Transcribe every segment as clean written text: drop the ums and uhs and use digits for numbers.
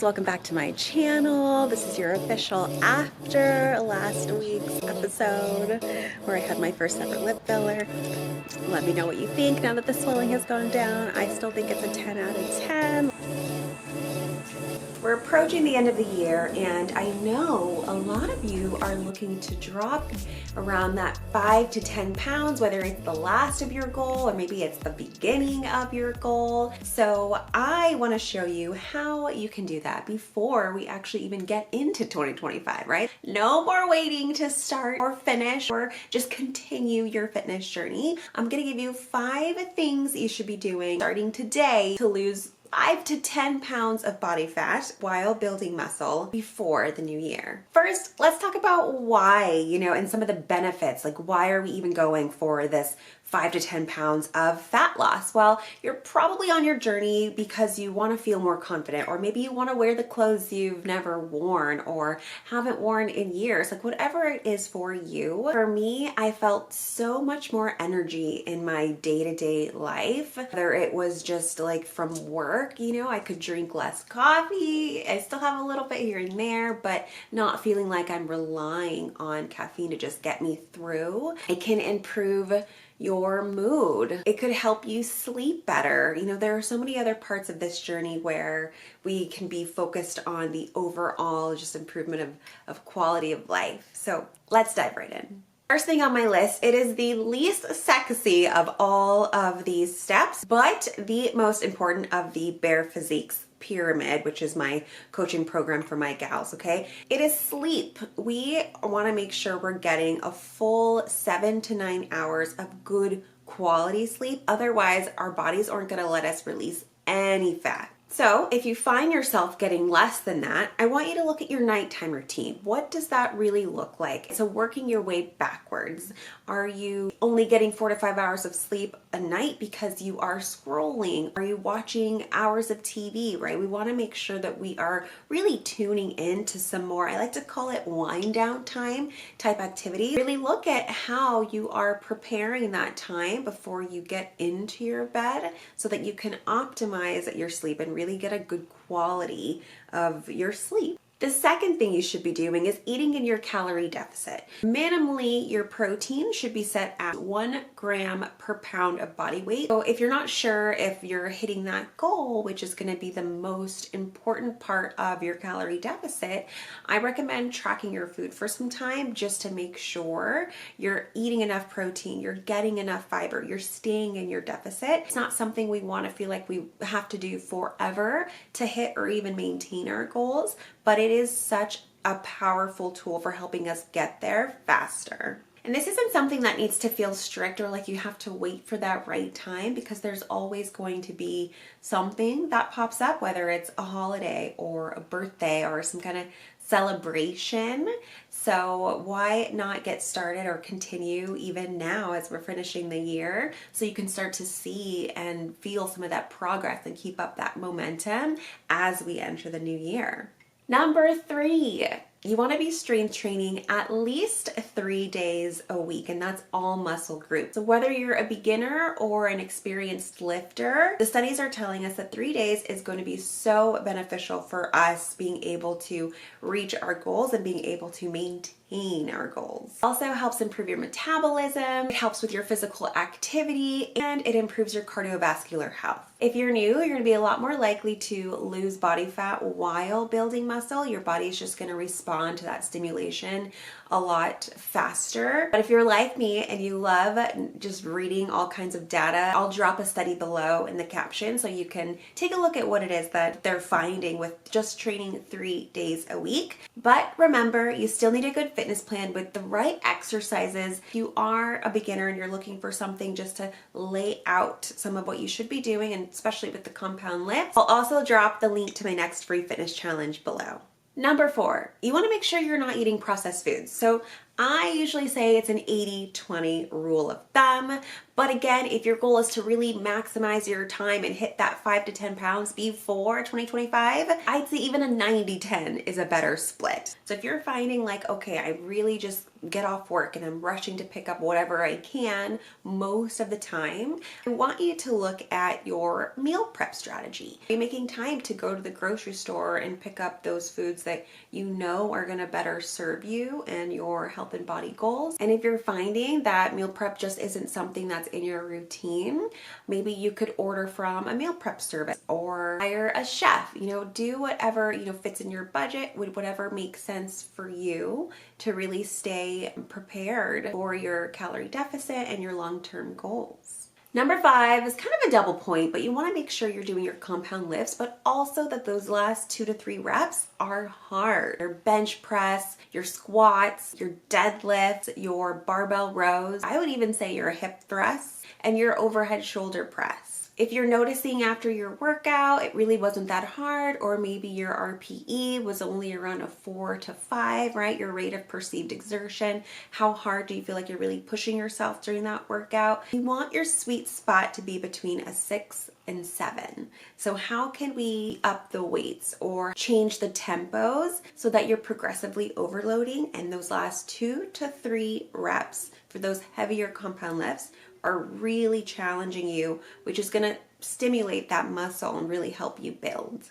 girlies, welcome back to my channel. This is your official after last week's episode where I had my first ever lip filler. Let me know what you think now that the swelling has gone down. I still think it's a 10 out of 10. We're approaching the end of the year, and I know a lot of you are looking to drop around that 5 to 10 pounds, whether it's the last of your goal or maybe it's the beginning of your goal. So I want to show you how you can do that before we actually even get into 2025, right? No more waiting to start or finish or just continue your fitness journey. I'm going to give you 5 things you should be doing starting today to lose 5 to 10 pounds of body fat while building muscle before the new year. First, let's talk about why, and some of the benefits. Like, why are we even going for this 5 to 10 pounds of fat loss? Well, you're probably on your journey because you want to feel more confident, or maybe you want to wear the clothes you've never worn or haven't worn in years. Like, whatever it is for you. For me, I felt so much more energy in my day-to-day life. Whether it was just like from work, I could drink less coffee. I still have a little bit here and there, but not feeling like I'm relying on caffeine to just get me through. It can improve your mood. It could help you sleep better. There are so many other parts of this journey where we can be focused on the overall just improvement of quality of life. So let's dive right in. First thing on my list, it is the least sexy of all of these steps, but the most important of the Bare Physiques pyramid, which is my coaching program for my gals, okay? It is sleep. We want to make sure we're getting a full 7 to 9 hours of good quality sleep. Otherwise, our bodies aren't going to let us release any fat. So if you find yourself getting less than that, I want you to look at your nighttime routine. What does that really look like? So working your way backwards. Are you only getting 4 to 5 hours of sleep a night because you are scrolling? Are you watching hours of TV, right? We want to make sure that we are really tuning into some more, I like to call it wind down time type activity. Really look at how you are preparing that time before you get into your bed so that you can optimize your sleep and really get a good quality of your sleep. The second thing you should be doing is eating in your calorie deficit. Minimally, your protein should be set at 1 gram per pound of body weight. So if you're not sure if you're hitting that goal, which is going to be the most important part of your calorie deficit, I recommend tracking your food for some time just to make sure you're eating enough protein, you're getting enough fiber, you're staying in your deficit. It's not something we want to feel like we have to do forever to hit or even maintain our goals, but it is such a powerful tool for helping us get there faster. And this isn't something that needs to feel strict or like you have to wait for that right time, because there's always going to be something that pops up, whether it's a holiday or a birthday or some kind of celebration. So why not get started or continue even now as we're finishing the year so you can start to see and feel some of that progress and keep up that momentum as we enter the new year. Number 3, you want to be strength training at least 3 days a week, and that's all muscle groups. So whether you're a beginner or an experienced lifter, the studies are telling us that 3 days is going to be so beneficial for us being able to reach our goals and being able to maintain our goals. Also helps improve your metabolism, it helps with your physical activity, and it improves your cardiovascular health. If you're new, you're going to be a lot more likely to lose body fat while building muscle. Your body is just going to respond to that stimulation a lot faster. But if you're like me and you love just reading all kinds of data, I'll drop a study below in the caption so you can take a look at what it is that they're finding with just training 3 days a week. But remember, you still need a good fitness plan with the right exercises. If you are a beginner and you're looking for something just to lay out some of what you should be doing, and especially with the compound lifts, I'll also drop the link to my next free fitness challenge below. Number 4, you want to make sure you're not eating processed foods. So I usually say it's an 80-20 rule of thumb. But again, if your goal is to really maximize your time and hit that 5 to 10 pounds before 2025, I'd say even a 90-10 is a better split. So if you're finding like, okay, I really just get off work and I'm rushing to pick up whatever I can most of the time, I want you to look at your meal prep strategy. Are you making time to go to the grocery store and pick up those foods that you know are gonna better serve you and your health and body goals? And if you're finding that meal prep just isn't something that's in your routine, maybe you could order from a meal prep service or hire a chef. Do whatever fits in your budget, whatever makes sense for you to really stay prepared for your calorie deficit and your long-term goals. Number 5 is kind of a double point, but you want to make sure you're doing your compound lifts, but also that those last 2 to 3 reps are hard. Your bench press, your squats, your deadlifts, your barbell rows, I would even say your hip thrusts, and your overhead shoulder press. If you're noticing after your workout, it really wasn't that hard, or maybe your RPE was only around a 4 to 5, right? Your rate of perceived exertion. How hard do you feel like you're really pushing yourself during that workout? You want your sweet spot to be between a 6 and 7. So how can we up the weights or change the tempos so that you're progressively overloading, and those last 2 to 3 reps for those heavier compound lifts are really challenging you, which is going to stimulate that muscle and really help you build.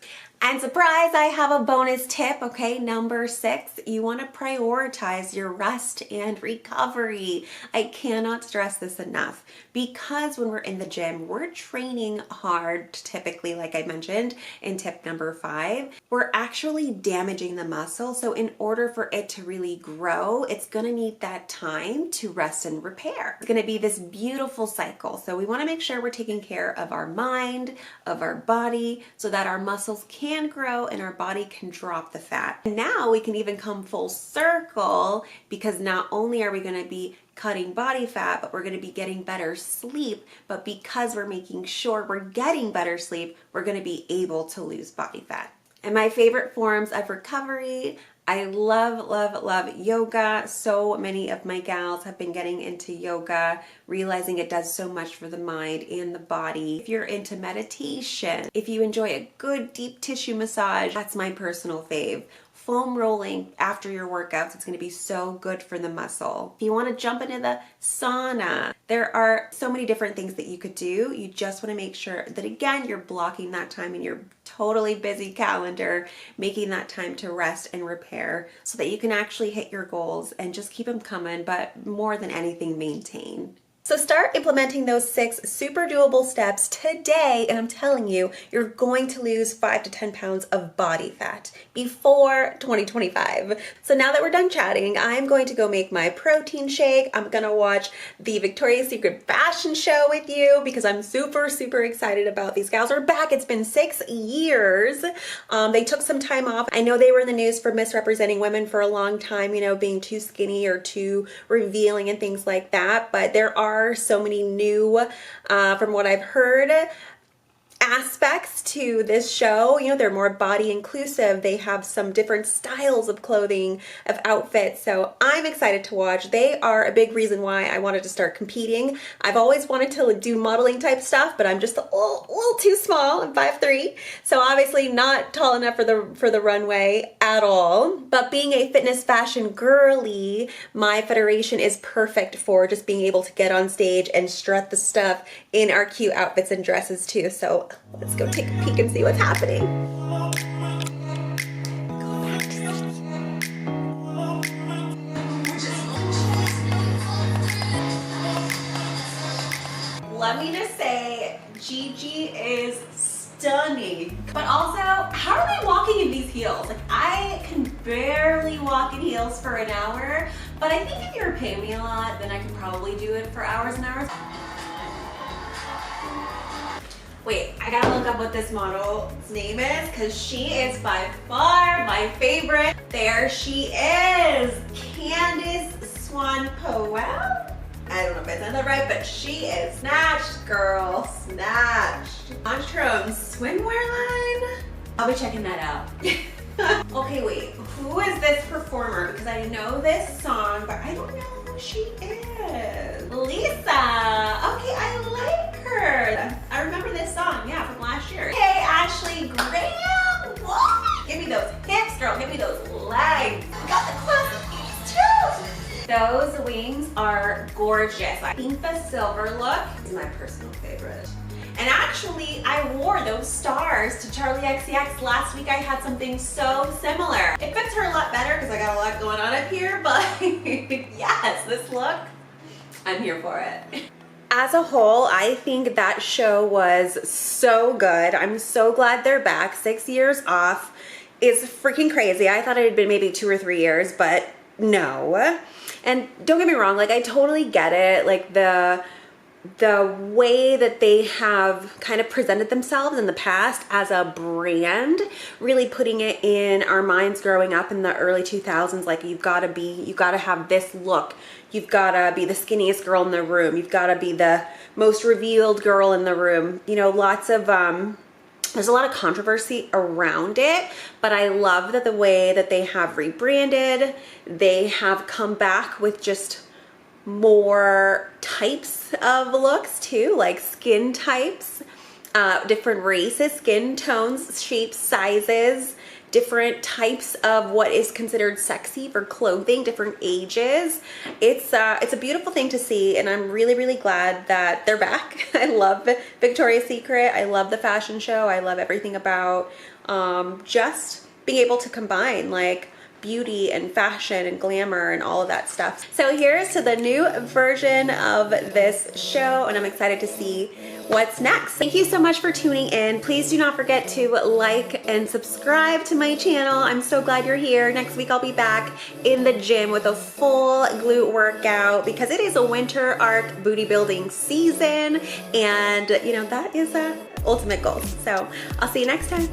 And surprise, I have a bonus tip, okay? Number 6, you want to prioritize your rest and recovery. I cannot stress this enough, because when we're in the gym, we're training hard typically, like I mentioned in tip number 5. We're actually damaging the muscle. So in order for it to really grow, it's going to need that time to rest and repair. It's going to be this beautiful cycle. So we want to make sure we're taking care of our mind, of our body, so that our muscles can grow and our body can drop the fat. And now we can even come full circle, because not only are we going to be cutting body fat, but we're going to be getting better sleep. But because we're making sure we're getting better sleep, we're going to be able to lose body fat. And my favorite forms of recovery, I love, love, love yoga. So many of my gals have been getting into yoga, realizing it does so much for the mind and the body. If you're into meditation, if you enjoy a good deep tissue massage, that's my personal fave. Foam rolling after your workouts, it's going to be so good for the muscle. If you want to jump into the sauna, there are so many different things that you could do. You just want to make sure that, again, you're blocking that time in your totally busy calendar, making that time to rest and repair so that you can actually hit your goals and just keep them coming, but more than anything, maintain. So start implementing those 6 super doable steps today, and I'm telling you, you're going to lose 5 to 10 pounds of body fat before 2025. So now that we're done chatting, I'm going to go make my protein shake. I'm gonna watch the Victoria's Secret fashion show with you, because I'm super, super excited about these gals are back. It's been 6 years. They took some time off. I know they were in the news for misrepresenting women for a long time, being too skinny or too revealing and things like that, but there are so many new, from what I've heard, aspects to this show. They're more body inclusive. They have some different styles of clothing, of outfits. So I'm excited to watch. They are a big reason why I wanted to start competing. I've always wanted to do modeling type stuff, but I'm just a little too small. I'm 5'3", so obviously not tall enough for the runway at all. But being a fitness fashion girly, my federation is perfect for just being able to get on stage and strut the stuff in our cute outfits and dresses too. So let's go take a peek and see what's happening. Let me just say, Gigi is stunning. But also, how are they walking in these heels? Like, I can barely walk in heels for an hour, but I think if you're paying me a lot, then I can probably do it for hours and hours. Wait, I gotta look up what this model's name is, because she is by far my favorite. There she is, Candice Swan Powell. I don't know if I said that right, but she is snatched, girl, snatched. Launched her own swimwear line. I'll be checking that out. Okay, wait. Who is this performer? Because I know this song, but I don't know who she is. Lisa. Okay, I like her. I remember this song, yeah, from last year. Hey, Ashley Graham. Whoa. Give me those hips, girl. Give me those legs. I got the classic too. Those wings are gorgeous. I think the silver look is my personal favorite. And actually, I wore those stars to Charlie XCX last week. I had something so similar. It fits her a lot better because I got a lot going on up here, but yes, this look, I'm here for it. As a whole, I think that show was so good. I'm so glad they're back. 6 years off is freaking crazy. I thought it had been maybe 2 or 3 years, but no. And don't get me wrong, like I totally get it. Like the way that they have kind of presented themselves in the past as a brand, really putting it in our minds growing up in the early 2000s, like you've got to have this look. You've got to be the skinniest girl in the room. You've got to be the most revealed girl in the room. You know, lots of, there's a lot of controversy around it, but I love that the way that they have rebranded, they have come back with just more types of looks too, like skin types, different races, skin tones, shapes, sizes, different types of what is considered sexy for clothing, different ages. It's a beautiful thing to see, and I'm really, really glad that they're back. I love Victoria's Secret. I love the fashion show. I love everything about just being able to combine like beauty and fashion and glamour and all of that stuff. So here's to the new version of this show, and I'm excited to see what's next. Thank you so much for tuning in. Please do not forget to like and subscribe to my channel. I'm so glad you're here. Next week I'll be back in the gym with a full glute workout because it is a winter arc booty building season, and you know that is a ultimate goal. So I'll see you next time.